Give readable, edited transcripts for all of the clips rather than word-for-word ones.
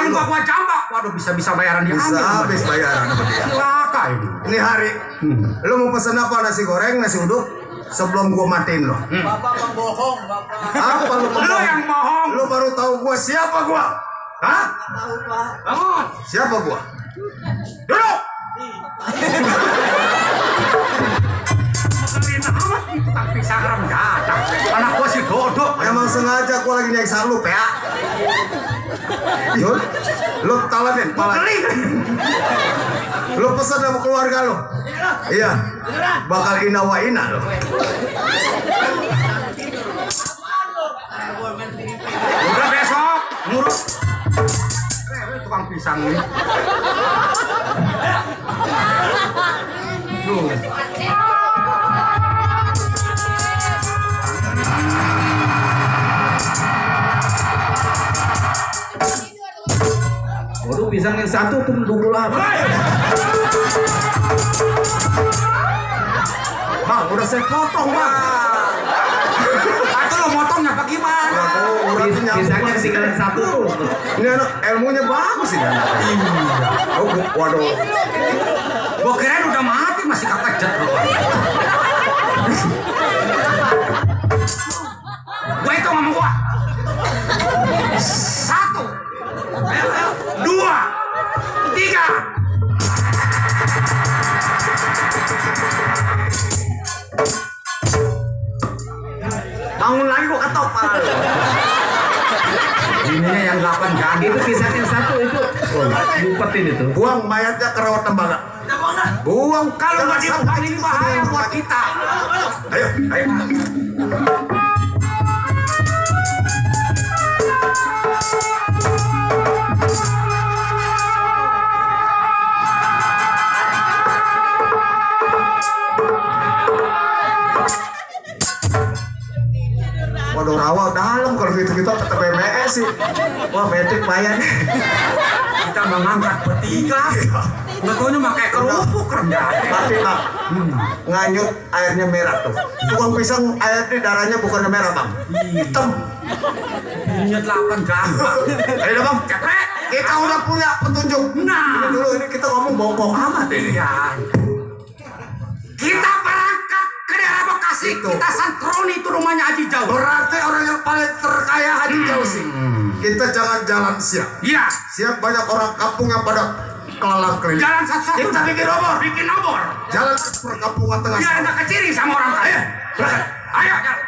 Kalau nggak gua jambak, waduh bisa bayaran dia. Bisa habis bayaran sama dia. Celaka ini. Ini hari, lu mau pesan apa? Nasi goreng, nasi uduk? Sebelum gua matiin lo. Bapak pembohong, Bapak. Apa lu? Lu yang bohong. Lu baru tahu gua siapa gua? Hah? Tahu, Pak. Bangun. Siapa gua? Duduk. Mengelina amat nih tukang pisang ram datang. Anak gua si Dodok. Emang sengaja gua lagi nyiksa lu, PA. Yul, lu talatin, Beli. lu pesan sama keluarga lu. Iya. Bakal ina wa ina lu. Udah besok ngurus. Tukang pisang nih. Tuh. Waduh, pisang yang satu tuh dulu lah. Bang, udah saya potong, Bang. Atau lo motongnya bagaimana? Pisangnya ketinggalan satu tuh. Ini anak ilmunya bagus ini anak. Iya. Oh, waduh. Gua kirain udah mati masih kekejet rupanya. Gua hitung sama gua. 1, 2, 3. Bangun lagi gua ketok pala lu. Ininya yang 8 ganda. Itu pisang yang satu itu. Oh, ngumpetin itu. Buang mayatnya ke rawa tembaga. Buang Kalau nggak dibuang ini bahaya buat kita. Ayo, ayo. Waduh, rawa dalam kalau gitu kita tetap PMS sih. Wah, medik bayar. Kita mengangkat bertiga. Nggak tahunya pakai kerupuk rendah. Tapi Bang, nganyut airnya merah tuh. Tukang pisang airnya darahnya bukan merah, Bang. Hitam. Ininya 8 ganda. Ayo Bang, Ceprek. kita udah punya petunjuk. Nah. Ini dulu ini kita ngomong bongkok amat ini. Iya. Kita berangkat ke daerah Bekasi. Itu. Kita santroni itu rumahnya Haji Jauh. Berarti orang yang paling terkaya Haji Jauh sih. Kita jangan jalan siap. Iya. Siap banyak orang kampung yang pada kelalang keliling. Jalan satu-satu. Kita bikin obor. Bikin obor. Jalan ke perkampungan tengah Biar sawah. nggak keciri sama orang kaya. Berangkat. Ayo, jalan.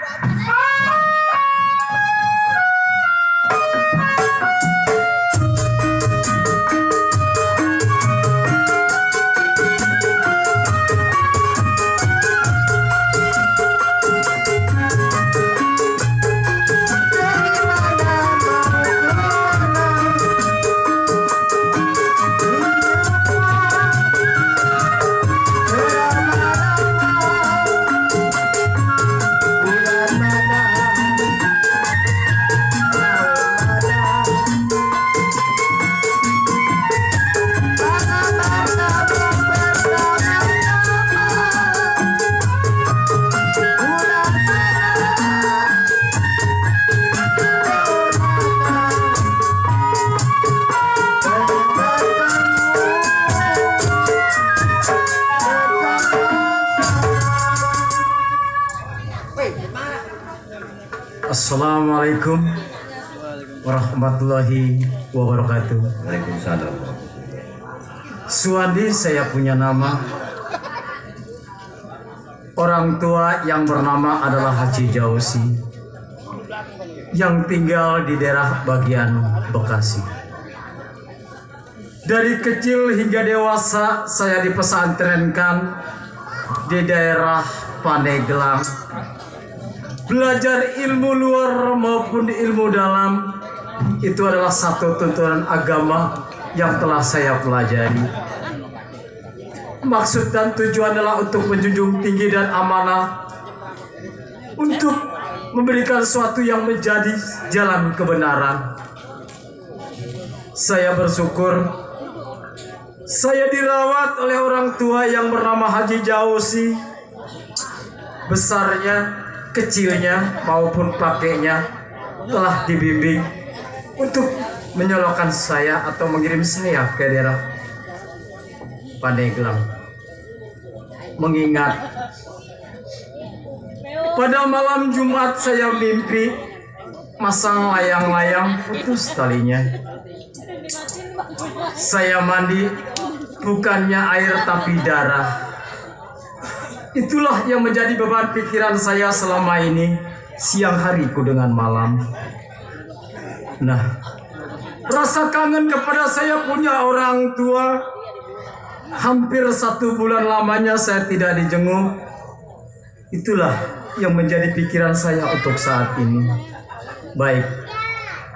Assalamualaikum warahmatullahi wabarakatuh. Waalaikumsalam. Suwandi, saya punya nama. Orang tua yang bernama adalah Haji Jausi, yang tinggal di daerah bagian Bekasi. Dari kecil hingga dewasa saya dipesantrenkan di daerah Pandeglang. Belajar ilmu luar maupun ilmu dalam itu adalah satu tuntunan agama yang telah saya pelajari. Maksud dan tujuan adalah untuk menjunjung tinggi dan amanah, untuk memberikan sesuatu yang menjadi jalan kebenaran. Saya bersyukur saya dirawat oleh orang tua yang bernama Haji Jausi. Besarnya, kecilnya maupun pakainya telah dibimbing untuk menyolokkan saya atau mengirim saya ke daerah Pandeglang. Mengingat pada malam Jumat saya mimpi masang layang-layang putus talinya. Saya mandi, bukannya air tapi darah. Itulah yang menjadi beban pikiran saya selama ini, siang hariku dengan malam. Nah, rasa kangen kepada saya punya orang tua. Hampir 1 bulan lamanya saya tidak dijenguk. Itulah yang menjadi pikiran saya untuk saat ini. Baik,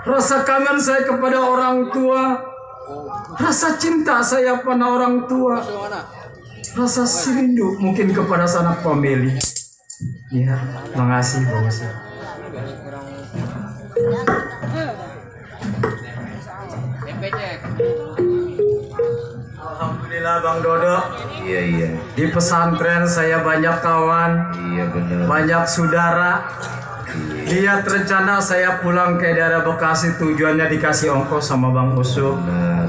rasa kangen saya kepada orang tua, rasa cinta saya pada orang tua, rasa rindu mungkin kepada sanak famili. Ya, makasih bos. Alhamdulillah Bang Dodo. Iya. Di pesantren saya banyak kawan, Iya benar. banyak saudara. Lihat rencana saya pulang ke daerah Bekasi, tujuannya dikasih ongkos sama Bang Usuk. Benar.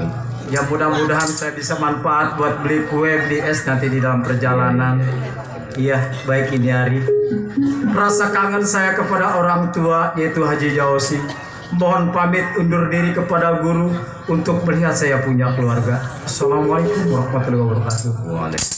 Ya mudah-mudahan saya bisa manfaat buat beli kue, beli es nanti di dalam perjalanan. Iya, baik ini hari. Rasa kangen saya kepada orang tua yaitu Haji Jausi. Mohon pamit undur diri kepada guru untuk melihat saya punya keluarga. Assalamualaikum warahmatullahi wabarakatuh. Waalaikumsalam.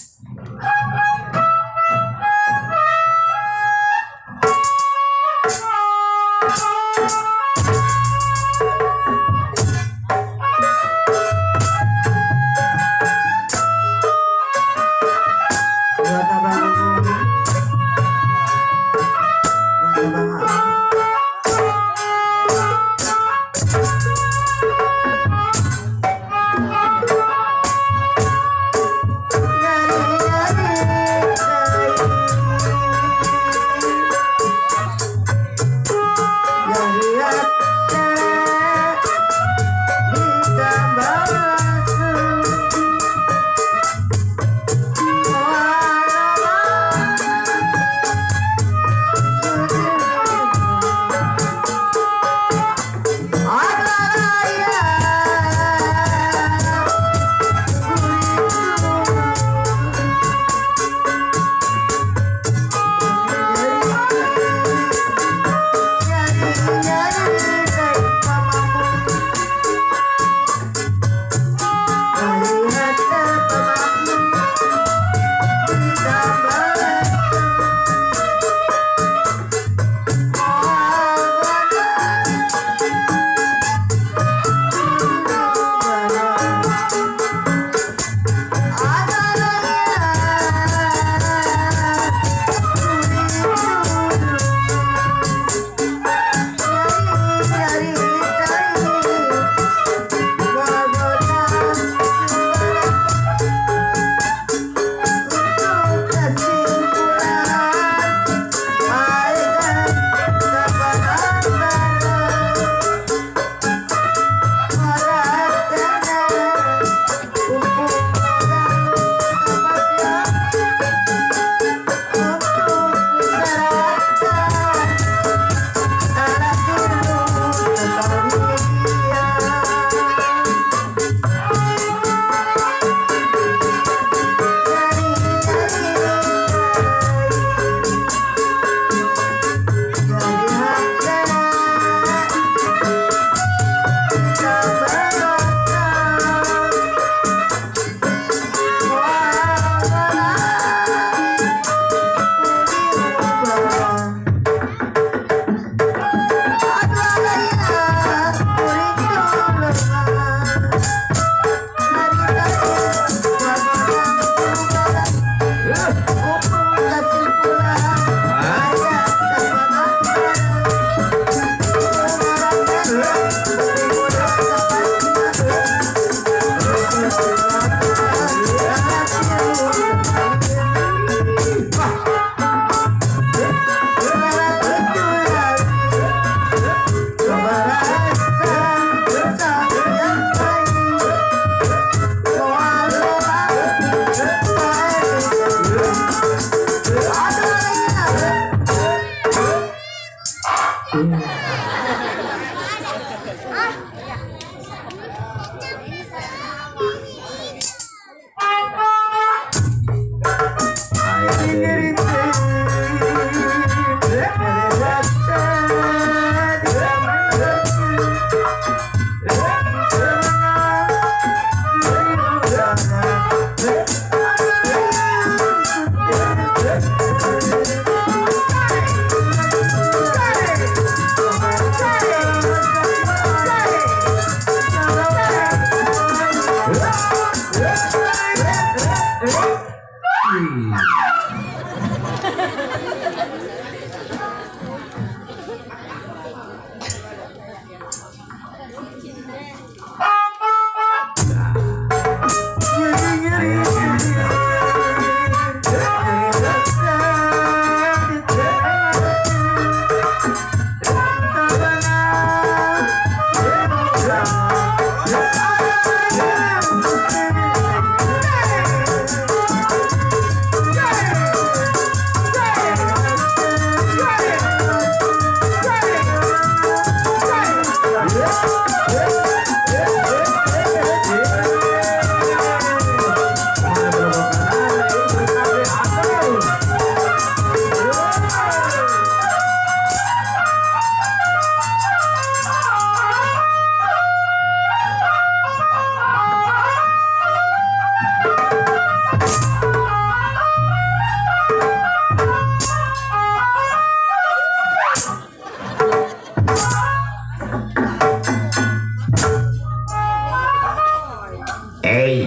Hey.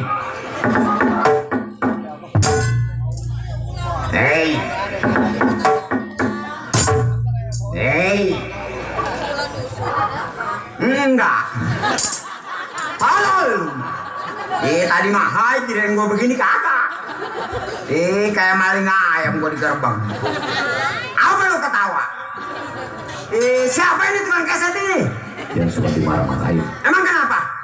Hey. Hey. Enggak. Halo. Tadi mah hai kirain gua begini kakak. Kayak maling ayam gua di gerbang. Apa lu ketawa? Siapa ini tukang keset ini? Yang suka dimarah-marahin. Emang kenapa?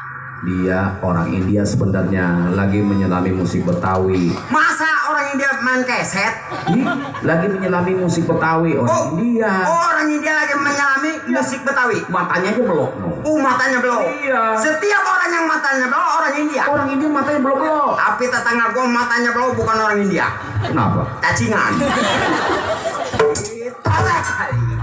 Dia orang India sebenarnya lagi menyelami musik Betawi. Masa orang India main keset? Lagi menyelami musik Betawi orang India. Orang India lagi menyelami musik Betawi. Matanya aja belok. Matanya belok. Iya. Setiap orang yang matanya belok orang India. Orang India matanya belok. Tapi tetangga gua matanya belok bukan orang India. Kenapa? Cacingan. Tolek kali.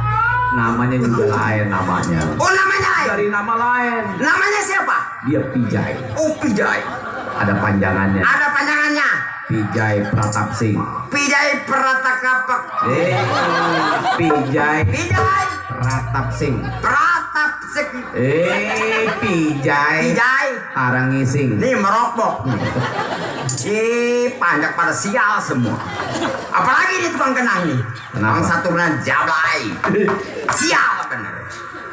Namanya juga lain namanya. Oh namanya lain. Dari nama lain. Namanya siapa? Dia Pijay. Oh Pijay. Ada panjangannya. Ada panjangannya. Pijay Pratap Singh. Pijay Pratakapak. Pijay Pijay Pratap Singh. Pratap Sik. Pijay Pijay Tarangising. Nih merokok. Panjang pada sial semua. Apalagi ini tukang kenang nih. Kenapa? Bang Saturnan Jablay. Sial bener.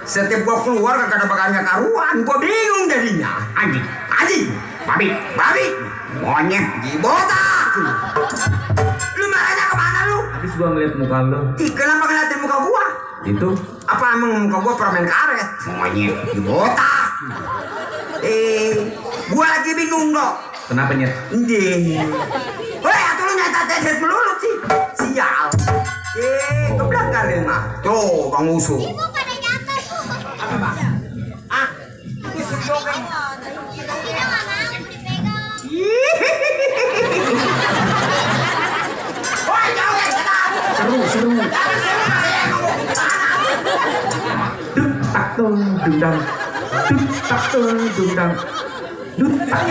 Setiap gua keluar kagak ada bakalnya karuan, gua bingung jadinya. Anjing, babi, monyet, botak. Lu marahnya kemana lu? Habis gua ngeliat muka lu. Kenapa ngeliatin muka gua? Itu Apa emang muka gua permen karet? Monyet, botak. Gua lagi bingung dok. kenapa nyet? Woi, atuh lu nyatet melulu sih. Sial. Keblak kali mah. Tuh, Bang Usu. Ibu pada jatuh. Apa, Bang? Ah, itu sudah kan. Kita nggak mau dipegang. Woi, jangan Seru. Duk tak tung dundang. Duk tak tung dundang. Duk tak.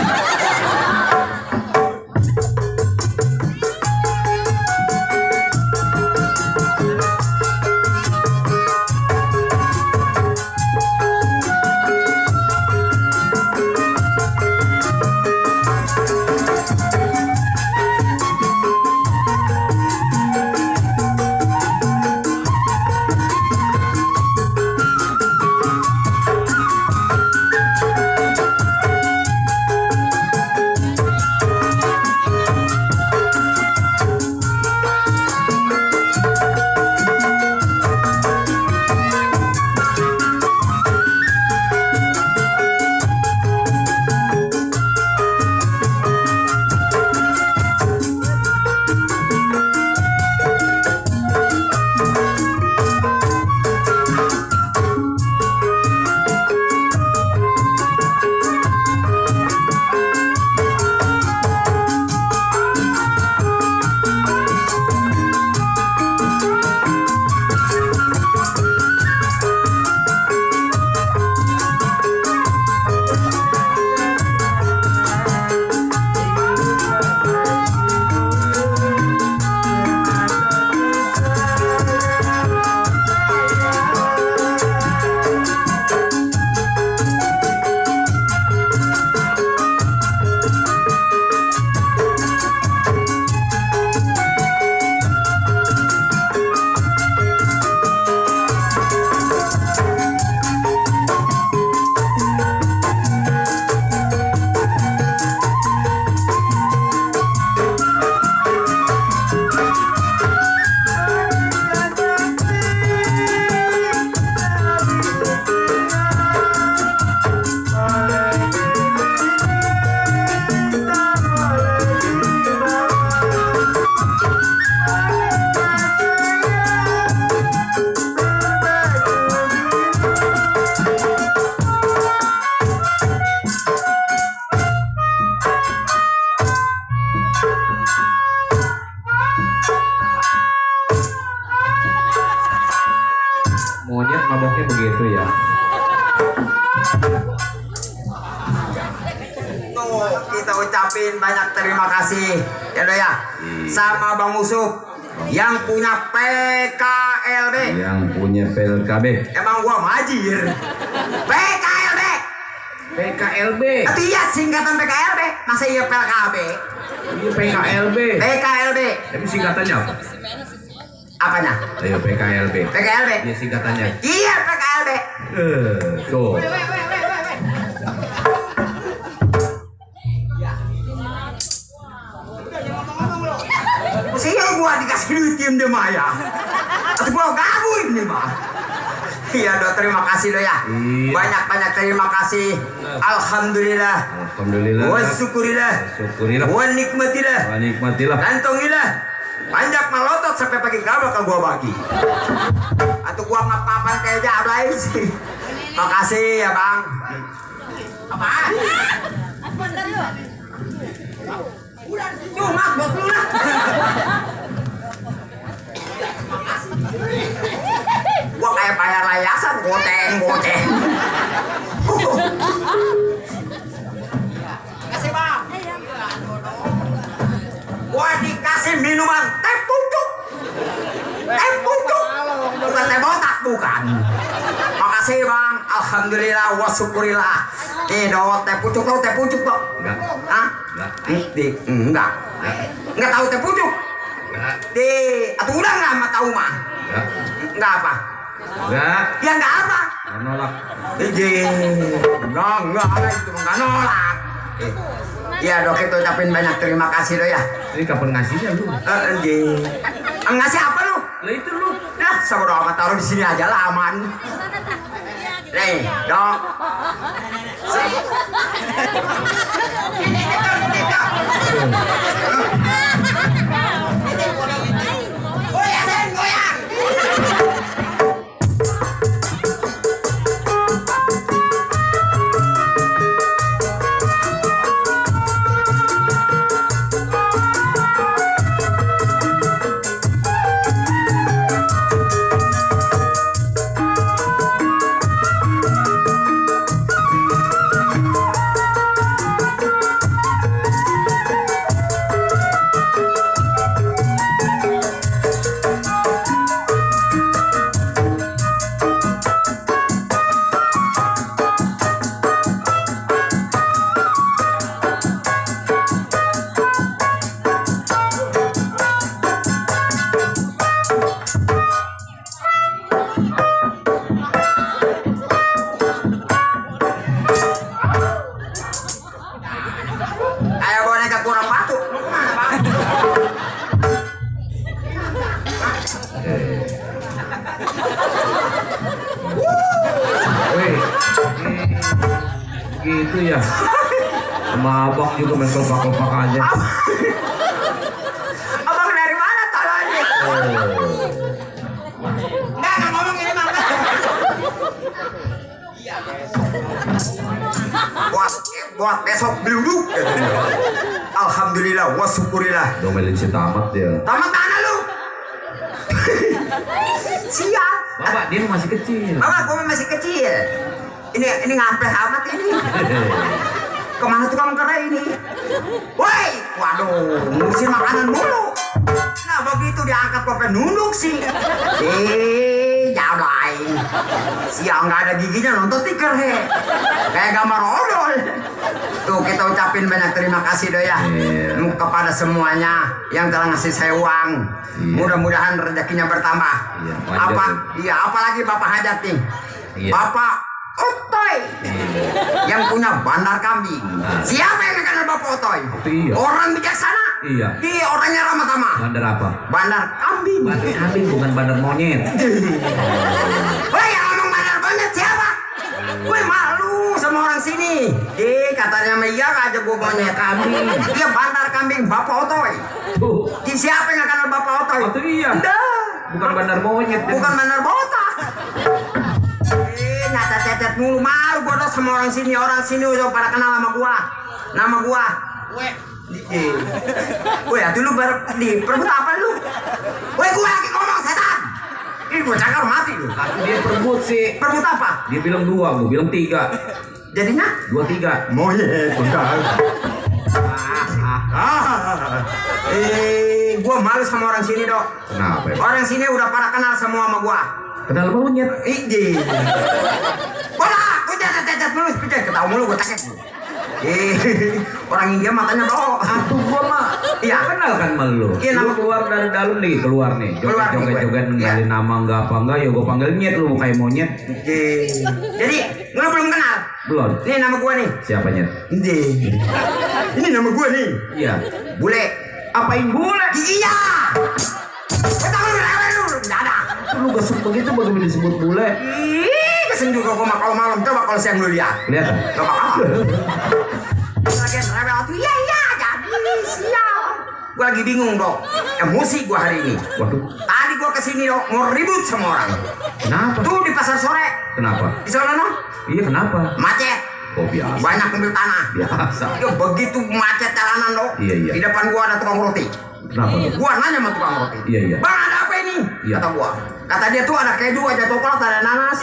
Monyet maboknya begitu ya. Tuh, kita ucapin banyak terima kasih ya do ya sama Bang Usup yang punya PKLB. Yang punya PLKB. Emang gua majir. PKLB. PKLB. Itu ya singkatan PKLB. masa iya PKB? Ini PKLB. PKLB. Tapi singkatannya apa? Apanya? Ayo PKLB. PKLB. Iya singkatannya. Iya PKLB. Tuh. Siapa gua dikasih duit tim dia Maya? Atau gua gabung ini mah? Iya do, terima kasih do ya. Iya. Banyak terima kasih. Alhamdulillah. Alhamdulillah. Wa syukurillah. Syukurillah. Wa nikmatillah. Wa nikmatillah. Kantongilah. Panjak melotot sampai pagi kabel ke gua bagi. Atau gua ngapapan kayak jablay sih. Makasih ya bang. Apaan? Cuma buat lu lah. Gua kayak bayar layasan goceng. Kasih bang. Gua dikasih minuman teh pucuk. Bukan teh botak bukan. Makasih bang. Alhamdulillah wa syukurillah. Dot teh pucuk tau teh pucuk toh? Enggak. Hah? Enggak. Enggak tahu teh pucuk. Atau udah enggak tahu mah? Enggak apa? Enggak. Ya enggak apa? Nolak. Enggak itu enggak nolak. Iya dok, itu ucapin banyak terima kasih do ya. Ini kapan ngasihnya lu? Ngasih apa lu? Lah itu lu. Nah, sabar amat taruh di sini aja lah aman. Nih, dok. Goyang. Kayak boneka kurang batu. Woi. Gitu ya. Sama abang juga main kelopak-kelopak aja. Abang dari mana tolongnya? Nggak ngomong ini bang. Buat besok beluduk. Alhamdulillah wa syukurillah. Domelin si tamat dia. Tamat mana lu? Siap. Bapak dia masih kecil. Bapak gua masih kecil. Ini ngampeh amat ini. Kemana tukang kerai ini? Woi, waduh, ngurusin makanan mulu. Nah begitu diangkat pakai nunduk sih. Jablay. Siang nggak ada giginya nonton stiker he. Kayak gambar odol. Tuh kita ucapin banyak terima kasih do ya. Kepada semuanya yang telah ngasih saya uang. Mudah-mudahan rezekinya bertambah. Apalagi Bapak Hajat nih. Bapak Otoy yang punya bandar kambing. Siapa yang kenal Bapak Otoy? Orang bijaksana. Iya. Dia orangnya ramah tamah. Bandar apa? Bandar kambing. Bandar kambing bukan bandar monyet. Woi yang ngomong bandar monyet siapa? Gue malu sama orang sini. Katanya iya aja gue monyet kambing. Dia bandar kambing Bapak Otoy. Siapa yang kenal Bapak Otoy? Oh iya. Bukan bandar monyet. Bukan bandar botak. Nyata-cacat mulu, malu gua dong sama orang sini udah pada kenal sama gua. Nama gua. Weh, atuh lu di perebut apa lu? Weh, gua lagi ngomong setan. Ini gua cakar mati lu. Tapi dia perebut sih. Perebut apa? Dia bilang 2, gua bilang 3. Jadinya 2, 3. monyet. Gua malu sama orang sini, Dok. Kenapa? Orang sini udah pada kenal semua sama gua. Kenal monyet. Iji. Bola, gua cacat mulu, ketawa mulu gua takut. Orang India matanya bro. Atuh gua mah Iya. kenal kan sama lu. Iya, Lu nama- keluar dari dalam nih, keluar nih. Keluar nih, Joget-joget gue. ninggalin nama enggak apa enggak ya gua panggil nyet lu kayak monyet. Jadi lu belum kenal. Belum. Ini nama gua nih. Siapa nyet? Ini nama gua nih. Iya. Bule. Apain bule? Iya. Kita lu rewel lu. Enggak ada. Lu gesek begitu bagaimana disebut bule? Ih, keseng juga gua mah kalau malam. Coba kalau siang lu lihat. Lihat. Coba apa? Lagi rewel tuh. Iya, jadi sial. Gua lagi bingung dok. Emosi gua hari ini. Waduh. Tadi gua kesini dok mau ribut sama orang. Kenapa? Tuh di pasar sore. Kenapa? Di sana no. Iya kenapa? Macet. Oh biasa. Banyak mobil tanah. Biasa. Ya, begitu macet jalanan dok. Iya, iya. Di depan gua ada tukang roti. Kenapa? Tuh? Gua nanya sama tukang roti. Iya, iya. Bang ada apa ini? Iya. Kata gua. Kata dia tuh ada keju, ada coklat, ada nanas.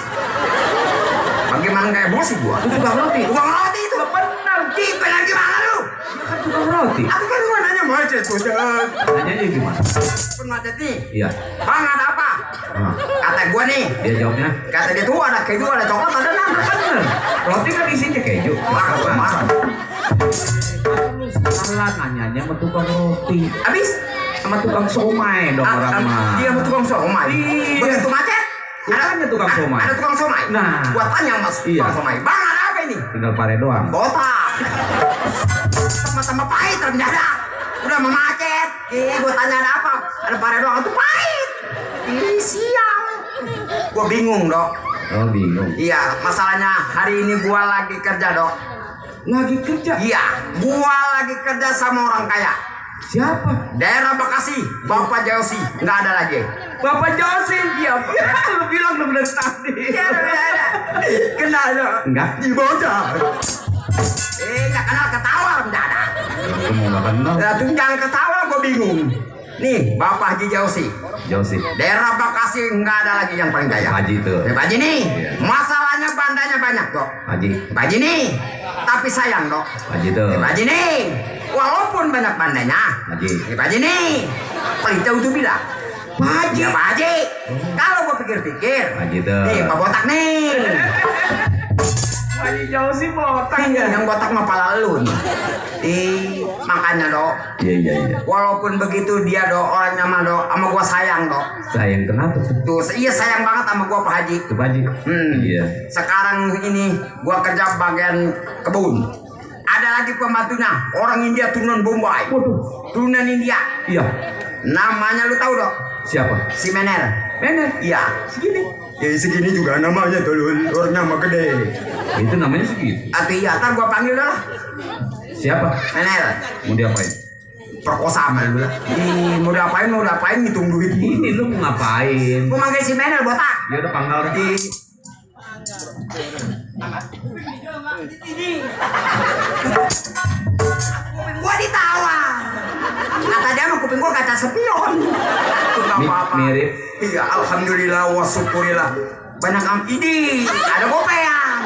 Bagaimana nggak emosi gua? Itu tukang roti. Tukang roti itu. Benar. Gimana gimana lu? Kan tukang roti. Aku kan gua nanya macet tuh. Jangan. Nanyanya gimana? Pun macet nih. Iya. Bang ada apa? Ah, Kata gua nih. dia jawabnya. Kata dia tuh ada keju, ada coklat, ada nanas. Bener. Roti kan isinya keju. Marah. Lu salah nanyanya sama tukang roti. Habis? Sama tukang somai dong orang mah. Dia sama tukang somai. Iya. Begitu macet? Tanya tukang somai. Ada tukang somai. Nah. Gua tanya mas Iya. tukang somai. Bang ada apa ini? Tinggal pare doang. Botak. Sama-sama pahit ternyata. Udah mau macet. Gua tanya ada apa? Ada pare doang itu pahit. Ih sial. Gua bingung dok. Oh bingung. Iya masalahnya hari ini gua lagi kerja dok. Lagi kerja. Iya. Gua lagi kerja sama orang kaya. Siapa? Daerah Bekasi. Bapak Josi. Nggak ada lagi. Bapak Josin. Iya. Lu bilang dong dari tadi. Iya ada. Kenal dok. Enggak. Di bocah. Nggak kenal ketawa nggak ada. Aku mau nggak kenal. Nah, tuh jangan ketawa, gue bingung. Nih, Bapak Haji Josi. Josin. Daerah Bekasi nggak ada lagi yang paling kaya. Haji tuh. Pak Haji nih, Iya. masalahnya bandanya banyak dok. Haji. Pak Haji nih, tapi sayang dok. Haji tuh. Pak Haji nih, walaupun banyak bandanya. Haji. Pak Haji nih, pelita itu bilang. Pak Haji. Ya Pak Haji. Kalau gue pikir-pikir. Haji tuh. Nih, Pak Botak nih. Haji Josin botak Iya, yang botak mah pala lu nih. Makanya dok. Iya. Walaupun begitu dia dok orangnya mah dok sama gua sayang dok. Sayang kenapa tuh? Tuh iya sayang banget sama gua Pak Haji. Tuh Haji. Iya. Sekarang ini gua kerja bagian kebun. Ada lagi pembantunya orang India turunan Bombay. Waduh. Turunan India. Iya. Namanya lu tahu dok? Siapa? Si Mener. Mener. Iya. Segini. Ya segini juga namanya tuh, orangnya mah gede. Itu namanya segitu. Atau iya, ntar gua panggil dah. Siapa? Mener. Mau diapain? Perkosa sama lu lah. Mau diapain ngitung duit. Ini lu mau ngapain? Gua manggil si Mener botak. Ya udah panggal di. Kuping gua ditawar. Kata dia mah kuping gua kaca spion. Itu nggak apa-apa. Mirip. Iya, alhamdulillah wa syukurillah. Banyak ini, ada gopean.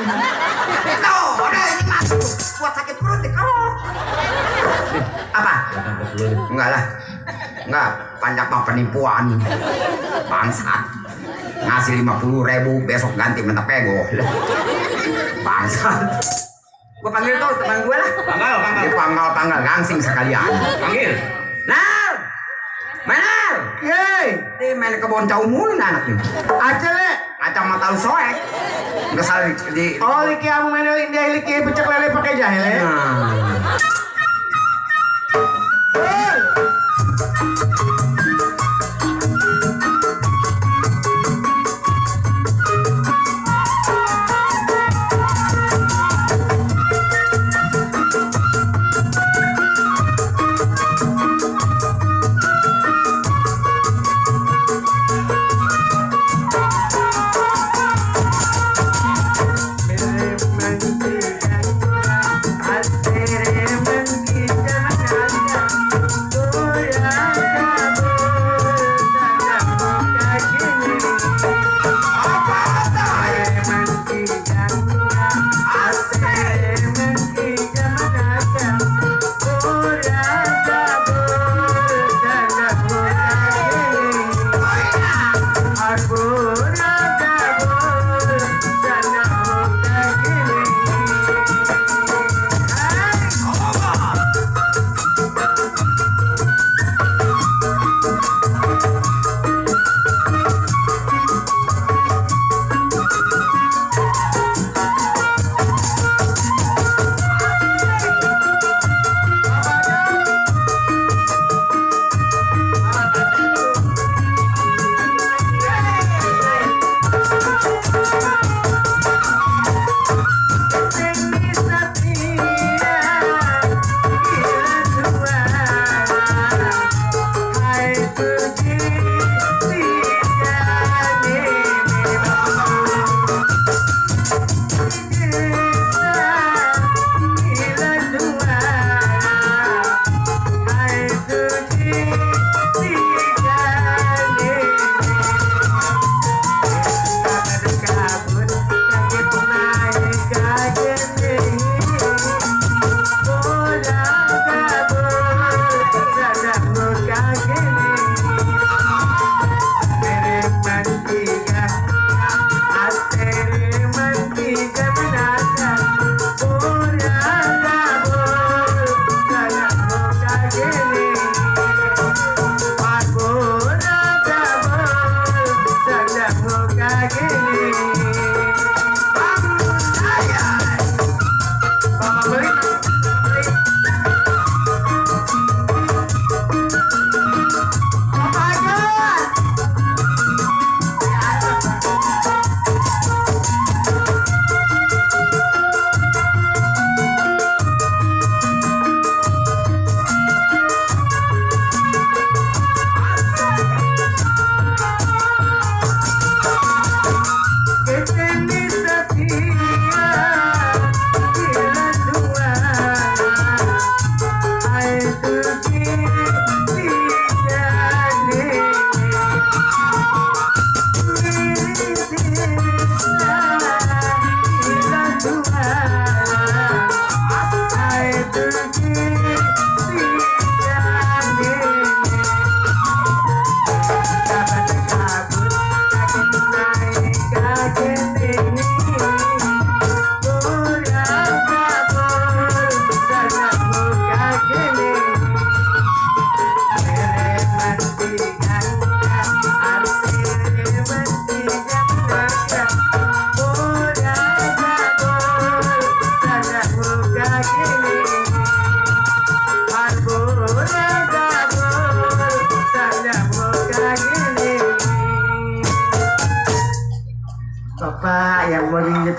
Tuh, udah ini masuk. Buat sakit perut dikerok. Apa? Enggak lah. Enggak, panjang mah penipuan. Bangsat. Ngasih 50.000 besok ganti mentah pego. Bangsat. Gua panggil tuh teman gue lah. Panggal langsing sekalian. Panggil. Nal, Menal, Yeay, di main kebun jauh mulu nih anak ini. aja le. Acang mata lu soek. Nggak salah di. Oh, liki kamu main India, liki pecek lele pakai jahe le. Nah.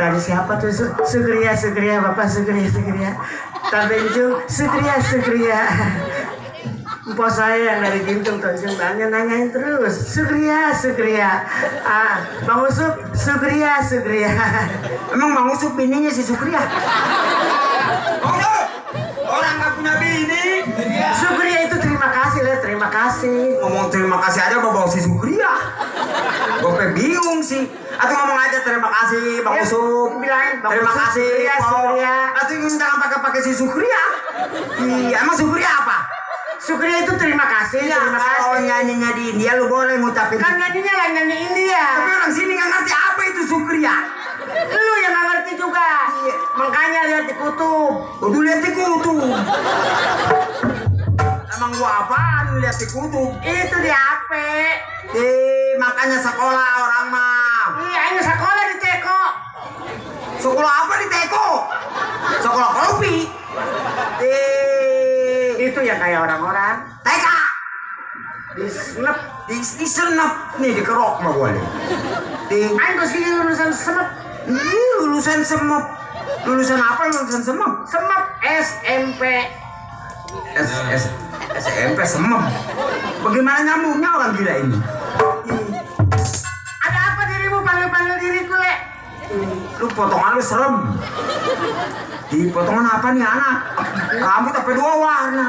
dari siapa tuh? Sugria, Bapak Sugria. Tabencung, Sugria. Mpok saya yang dari Gintung Tonjung nanyain terus. Sugria. Bang Usuk, Sugria. Emang Bang Usuk bininya si Sugria? Orang nggak punya bini. Sugria itu terima kasih. Ngomong terima kasih aja bawa si Sugria. Gue bingung sih. Atau ngomong aja terima kasih Bang Usuk. Bilangin Bang terima Usuk, kasih. Sugria. Atau jangan pakai si Sugria. Iya, emang Sugria apa? Sugria itu terima kasih. Kalau nyanyinya di India lu boleh ngucapin. Kan nyanyinya lah nyanyi India. Tapi orang sini nggak ngerti apa itu Sugria. Lu yang nggak ngerti juga. Makanya lihat di kutub. Kudu lihat di kutub. Emang gua apaan lihat di kutub? Itu di HP. Makanya sekolah orang mah. Iya, ini sekolah di Teko. Sekolah apa di Teko? Sekolah kopi. Itu yang kayak orang-orang. TK. Disenep. Disenep. Nih dikerok mah gua nih. Ayo sini lulusan senep. Lulusan semep. Lulusan apa lulusan semep? Semep SMP. SMP semep. Bagaimana nyambungnya orang gila ini? Ada apa dirimu panggil diriku, Le? Lu potongan lu serem. Di potongan apa nih anak? Rambut apa 2 warna?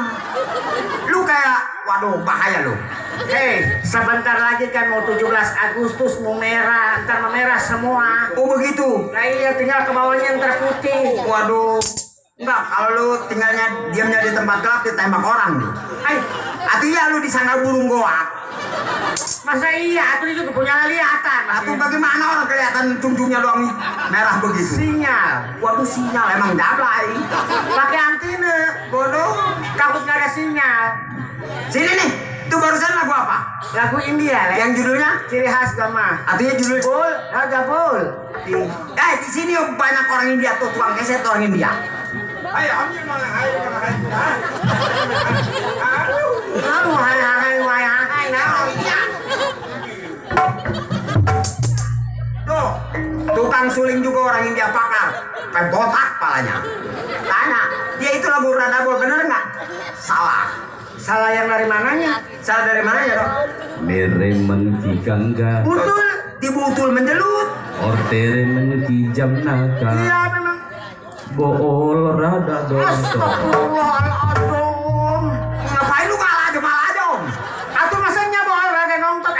Lu kayak, waduh bahaya lu. Hei, sebentar lagi kan mau 17 Agustus mau merah, ntar mau merah semua. Oh begitu? Nah iya, tinggal ke bawahnya ntar putih. Waduh. Enggak, kalau lu tinggalnya diamnya di tempat gelap ditembak orang nih. Artinya lu disangka burung goak. Masa iya, itu juga punya lihatan. Atau bagaimana orang kelihatan ujung-ujungnya doang nih merah begitu? Sinyal. Waduh sinyal emang dablay. Pakai antena. Bodoh. Takut nggak ada sinyal. Sini nih, itu barusan lagu apa? Lagu India, Le. Yang judulnya? Ciri khas gama. Artinya judul Bul, Raja Bul. di sini banyak orang India tuh, tukang keset orang India. Ayo, ambil mana? Ayo, Aduh, hai, nah. Tuh, tukang suling juga orang India pakar. Kayak botak palanya. Tanya, dia itu lagu Radabol bener nggak? Salah. Salah yang dari mananya? Salah dari mana ya dok? Mere meneki gangga, Butul. Dibutul menjelut. ortere meneki jam naka, Iya memang. bool rada donto. Astagfirullahaladzim. Ngapain lu malah aja om? Atau masanya bohong ada nonton.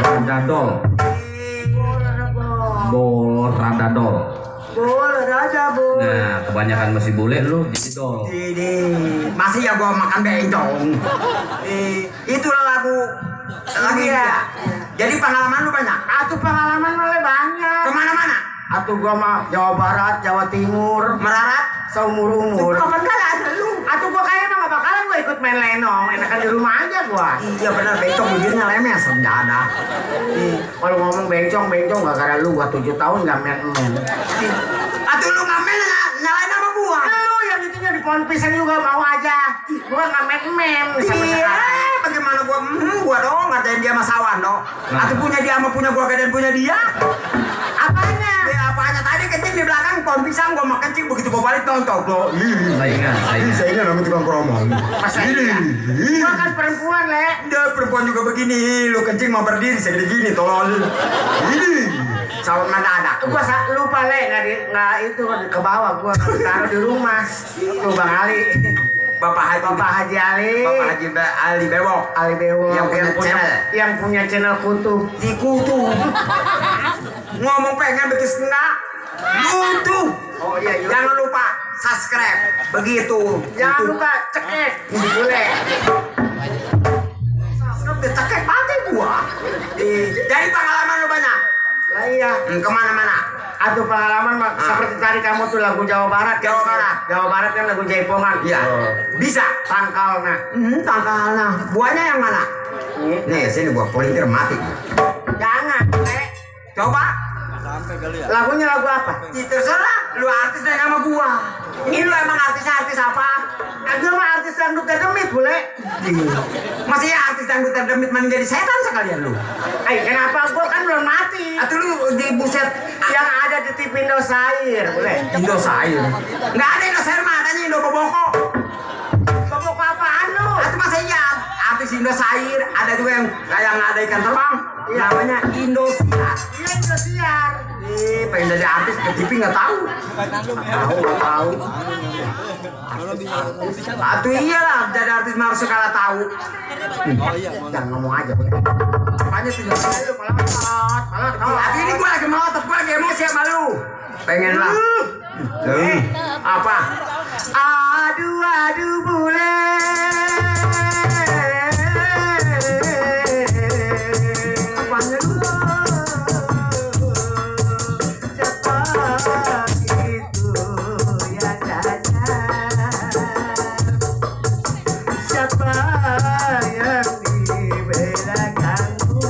Radadol, bol radadol. Bol, Raja Bol. Nah, kebanyakan masih bule lu jadi dol. Masih ya gua makan bencong. Itulah lagu India. Jadi pengalaman lu banyak? Atuh pengalaman mulai banyak. Kemana-mana? Atuh gua mah Jawa Barat, Jawa Timur, Merarat? seumur umur. Kapan kali ada lu? Atuh gua kayaknya mah gak bakalan gua ikut main lenong, enakan di rumah aja gua. Iya benar, bencong bibirnya lemes senjata. Kalau ngomong bencong gak gara lu gua 7 tahun gak main. Atuh lu ngamen nyalain sama gua. Lu yang itunya di pohon pisang juga mau aja. Gua gak main sampai Iya, sekarang. bagaimana gua dong ngerjain dia sama sawan dong. Atuh punya dia sama punya gua gedean punya dia. Apanya? Apanya tadi kencing di belakang pohon pisang gua mau kencing begitu gua balik nonton lo. Saingan. Saya ini namanya tukang keromong. Masa iya? Gua kan perempuan, Le. Dia perempuan juga begini, lu kencing mau berdiri segede gini tolol. Ini sawan mendadak. Gua lupa, Le, nggak itu ke bawah gua taruh di rumah. Tuh Bang Ali. Bapak Haji Ali. Bapak Haji Ali Bewok. Ali Bewo Yang punya channel. Yang punya channel kutub. Di kutub. Ngomong pengen betis enggak? YouTube. Oh iya, Jangan lupa subscribe. Begitu. Jangan YouTube. lupa cekek boleh. Subscribe cekek mati gua. Jadi pengalaman lu banyak. Lah iya. Kemana-mana. Atuh pengalaman seperti tadi kamu tuh lagu Jawa Barat. Jawa Barat. Jawa Barat kan lagu Jaipongan. Iya. Bisa. Tangkalna. Tangkalna. Buahnya yang mana? Nih, sini gua polintir mati. Jangan, Le. Coba. Lagunya lagu apa? Terserah. Lu artis dan nama gua. Ini lu emang artis apa? Aku mah artis dangdut terdemit, boleh. Masih ya artis dangdut terdemit mending jadi setan sekalian lu. Kenapa gua kan belum mati? Atau lu di buset Yang Indosiar boleh. Indosiar. Nggak ada Indosiar mah, adanya Indo Boboko. Boboko apaan lu? Itu masa iya, artis Indosiar. Ada juga yang kayak ada ikan terbang. Namanya Indosiar. Iya Indosiar. Pengen jadi artis ke TV nggak tahu. Nggak tahu. Atuh iyalah, jadi artis mah harus kalah tahu. Jangan ngomong aja. Makanya tinggal aja malah hati ini gue lagi melotot, gue lagi emosi sama lu. Pengen lah. Apa? Aduh bule. Apanya lu? Siapa yang dibedakanmu?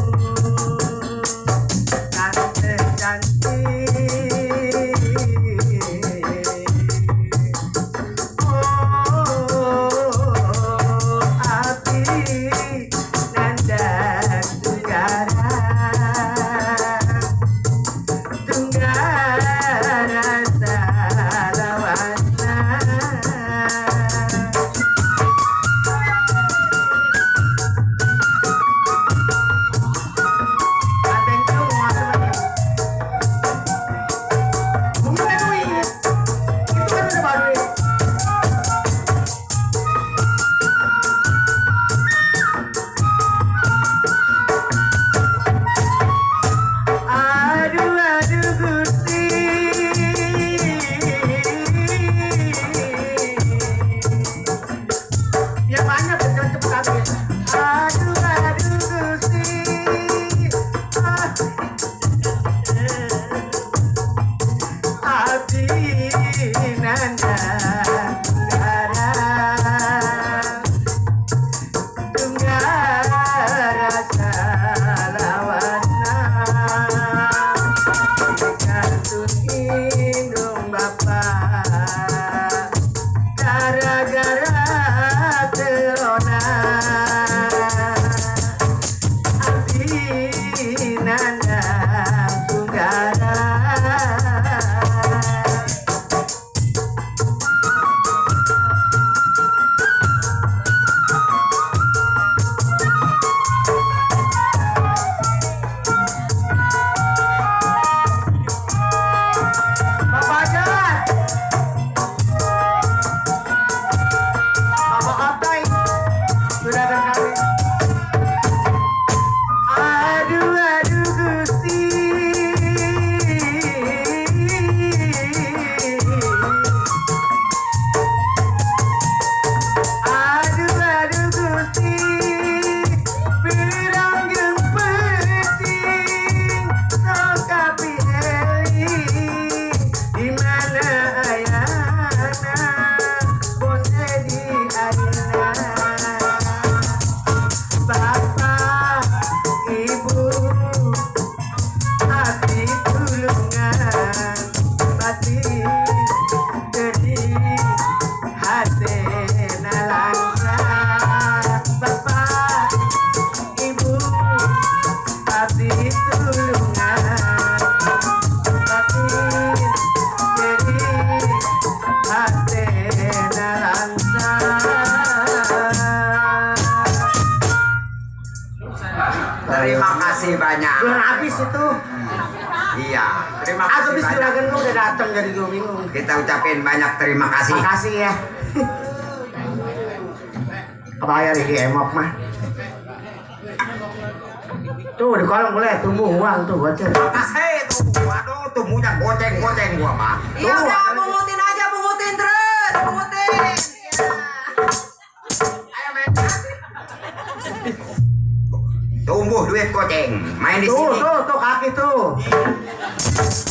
Terima kasih banyak. Belum habis itu. Iya, terima kasih Habis banyak. juragan lu udah datang jadi gue bingung. Kita ucapin banyak terima kasih. Makasih ya. Kebayar ini emok mah. Tuh di kolong boleh tumbuh uang tuh bocor. Makasih tuh. Waduh, tumbuhnya goceng-goceng gua, Pak. Iya udah pungutin aja, pungutin terus, pungutin. Ayo main. Tumbuh duit goceng. Main di Tuh, sini. tuh kaki tuh.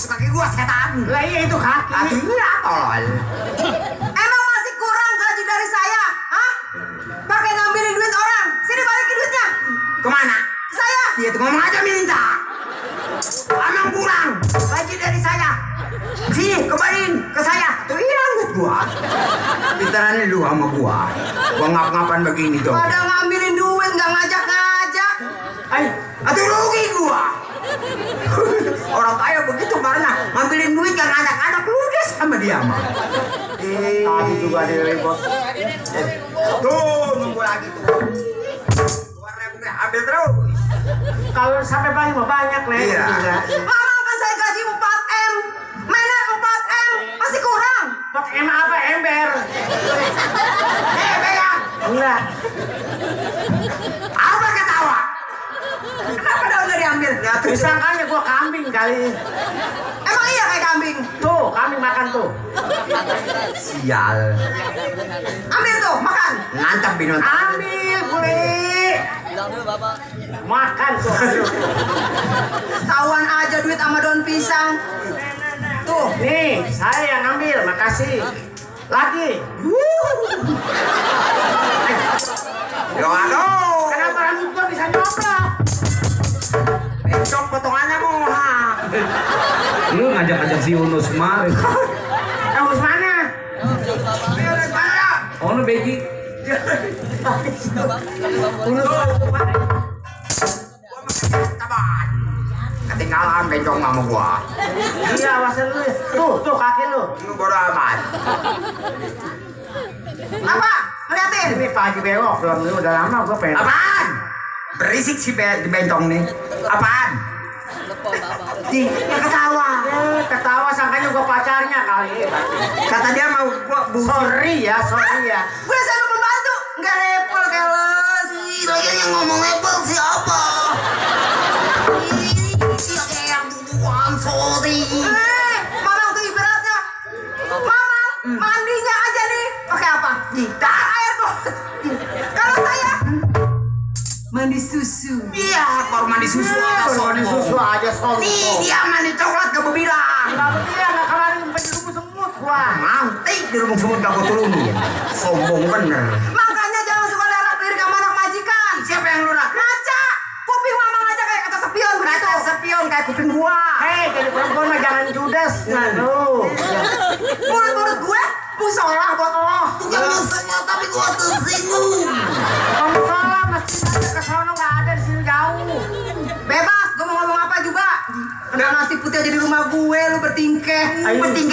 Kaki gua setan. Lah iya itu kaki. Kakinya tolol. Emang masih kurang gaji dari saya? Hah? Pakai ngambilin duit orang. Sini balikin duitnya. Kemana? Ke saya. Dia tuh ngomong aja minta. Emang kurang gaji dari saya. Sini kembaliin ke saya. Tuh hilang duit gua. Pintarannya lu sama gua. Gua ngap-ngapan begini dong. Pada ngambilin duit nggak ngajak-ngajak. Ay, Aduh rugi gua. Orang kaya begitu karena ngambilin duit yang anak-anak ludes sama dia mah. Tadi juga di bos. Tuh nunggu lagi tuh. Keluar ambil terus. Kalau sampai pagi mah banyak Le. Iya. Mama kan saya gaji 4M. Mana 4M? Masih kurang. 4M apa ember? Beyang. Enggak. Apa ketawa? Kenapa daun nggak diambil? Disangkanya gua kambing kali. Emang iya kayak kambing? Tuh, kambing makan tuh. Sial. Ambil tuh, makan. Ngantap binatang. Ambil boleh. Makan tuh. Tawan aja duit sama daun pisang. Tuh. Nih, saya yang ambil, makasih. Lagi. Yo aduh. Kenapa rambut gua bisa nyoplok? Besok potongannya mau. Lu ngajak-ngajak si Yunus kemarin. Urus mana? Oh, nu Beji. Taban. Ketinggalan bencong sama gua. Iya, awasin lu. Tuh kaki lu. Lu bodo amat. Apa? Ngeliatin. Ini Pak Haji Bewok, udah lama gua pengen. Apaan? Berisik si di bencong nih. Apaan? Dia ketawa. Ketawa sangkanya gua pacarnya kali. Kata dia mau gua Sorry ya. Gue selalu membantu. Nggak repel keles. Lagi yang ngomong level siapa? Dia yang duluan, sorry. Mamang tuh ibaratnya. Mamang, mandinya aja nih. Pakai apa? Dah air tuh. Kalau saya mandi susu. Iya, baru mandi susu aja Mandi susu aja sombong. Nih, dia mandi coklat gak mau bilang. Enggak begitu, enggak kemarin sampai di rumah semut gua. Mantik di rumah semut gak mau turunin. Sombong bener. Makanya jangan suka lirik sama anak majikan. Siapa yang lu nak? Ngaca. Kuping mamang aja kayak kata sepion begitu. Kata sepion kayak kuping gua. Hei, jadi perempuan mah jangan judes. Nah, lu. Mulut gue musola buat lo. Bukan semua tapi gua tersinggung. Kamu salah, mesti ada ke sono enggak ada di sini jauh. Bebas, gue mau ngomong apa juga. Kenapa nasi putih aja di rumah gue, lu bertingkeh. Ayo. Penting